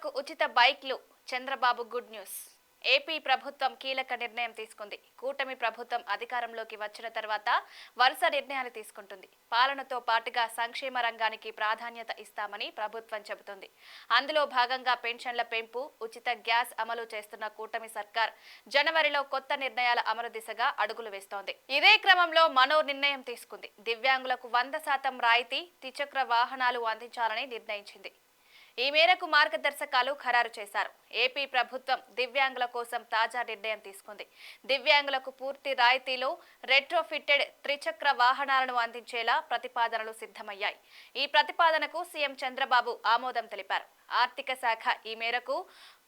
దివ్యాంగులకు ఉచిత బైక్లు. Chandrababu good news. ఏపీ ప్రభుత్వం కీలక నిర్ణయం తీసుకుంది. కూటమి ప్రభుత్వం అధికారంలోకి వచ్చిన తర్వాత వరుస నిర్ణయాలు తీసుకుంటుంది. పాలనతో పాటుగా సంక్షేమ రంగానికి ప్రాధాన్యత ఇస్తామని ప్రభుత్వం చెబుతుంది. అందులో భాగంగా పెన్షన్ల పెంపు, ఉచిత గ్యాస్ అమలు చేస్తున్న కూటమి సర్కార్ జనవరిలో కొత్త నిర్ణయాల అమలు దిశగా అడుగులు వేస్తోంది. ఇదే క్రమంలో మరో నిర్ణయం తీసుకుంది. దివ్యాంగులకు 100% రాయితీ ద్విచక్ర వాహనాలు అందించాలని నిర్ణయించింది. ఈ మేరకు మార్గదర్శకాలు ఖరారు చేశారు. ఏపీ ప్రభుత్వం దివ్యాంగుల కోసం తాజా నిర్ణయం తీసుకుంది. దివ్యాంగులకు పూర్తి రాయితీలో రెట్రోఫిటెడ్ త్రిచక్ర వాహనాలను అందించేలా ప్రతిపాదనలు సిద్ధమయ్యాయి. ఈ ప్రతిపాదనకు సీఎం చంద్రబాబు ఆమోదం తెలిపారు. ఆర్థిక శాఖ ఈ మేరకు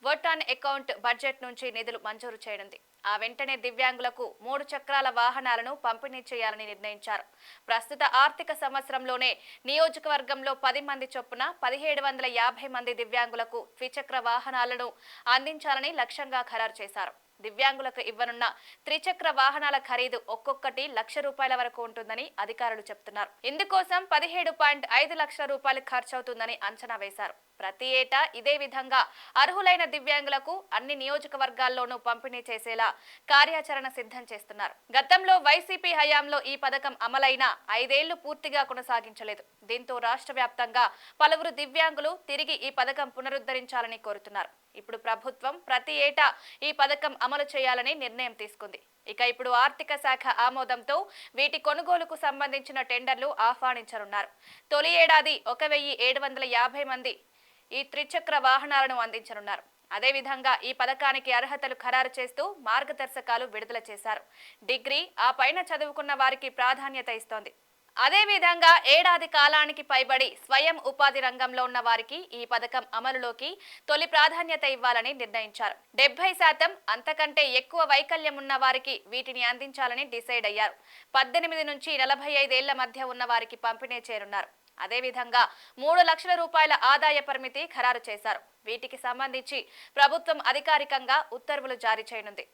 వర్క్ ఆన్ అకౌంట్ బడ్జెట్ నుంచి నిధులు మంజూరు చేయనుంది. ఆ వెంటనే దివ్యాంగులకు 3 చక్రాల వాహనాలను పంపిణీ చేయాలని నిర్ణయించారు. ప్రస్తుత ఆర్థిక సంవత్సరంలోనే నియోజకవర్గంలో 10 మంది చొప్పున 1750 మంది దివ్యాంగులకు ద్విచక్ర వాహనాలను అందించాలని లక్ష్యంగా ఖరారు చేశారు. దివ్యాంగులకు ఇవ్వనున్న త్రిచక్ర వాహనాల ఖరీదు ఒక్కొక్కటి ₹1,00,000 వరకు ఉంటుందని అధికారులు చెబుతున్నారు. ఇందుకోసం 17.5 లక్షల రూపాయలు ఖర్చవుతుందని అంచనా వేశారు. ప్రతి ఏటా ఇదే విధంగా అర్హులైన దివ్యాంగులకు అన్ని నియోజకవర్గాల్లోనూ పంపిణీ చేసేలా కార్యాచరణ సిద్ధం చేస్తున్నారు. గతంలో వైసీపీ హయాంలో ఈ పథకం అమలైన 5 ఏళ్లు పూర్తిగా కొనసాగించలేదు. దీంతో రాష్ట్ర వ్యాప్తంగా పలువురు దివ్యాంగులు తిరిగి ఈ పథకం పునరుద్ధరించాలని కోరుతున్నారు. ఇప్పుడు ప్రభుత్వం ప్రతి ఏటా ఈ పథకం అమలు చేయాలని నిర్ణయం తీసుకుంది. ఇప్పుడు ఆర్థిక శాఖ ఆమోదంతో వీటి కొనుగోలుకు సంబంధించిన టెండర్లు ఆహ్వానించనున్నారు. తొలి ఏడాది 1750 మంది ఈ త్రిచక్ర వాహనాలను అందించనున్నారు. అదేవిధంగా ఈ పథకానికి అర్హతలు ఖరారు చేస్తూ మార్గదర్శకాలు విడుదల చేశారు. డిగ్రీ ఆ పైన చదువుకున్న వారికి ప్రాధాన్యత ఇస్తోంది. అదేవిధంగా ఏడాది కాలానికి పైబడి స్వయం ఉపాధి రంగంలో ఉన్న వారికి ఈ పథకం అమలులోకి తొలి ప్రాధాన్యత ఇవ్వాలని నిర్ణయించారు. 70% అంతకంటే ఎక్కువ వైకల్యం ఉన్న వారికి వీటిని అందించాలని డిసైడ్ అయ్యారు. 18 నుంచి 45 ఏళ్ల మధ్య ఉన్న వారికి పంపిణీ చేయనున్నారు. అదేవిధంగా 3 లక్షల రూపాయల ఆదాయ పరిమితి ఖరారు చేశారు. వీటికి సంబంధించి ప్రభుత్వం అధికారికంగా ఉత్తర్వులు జారీ చేయనుంది.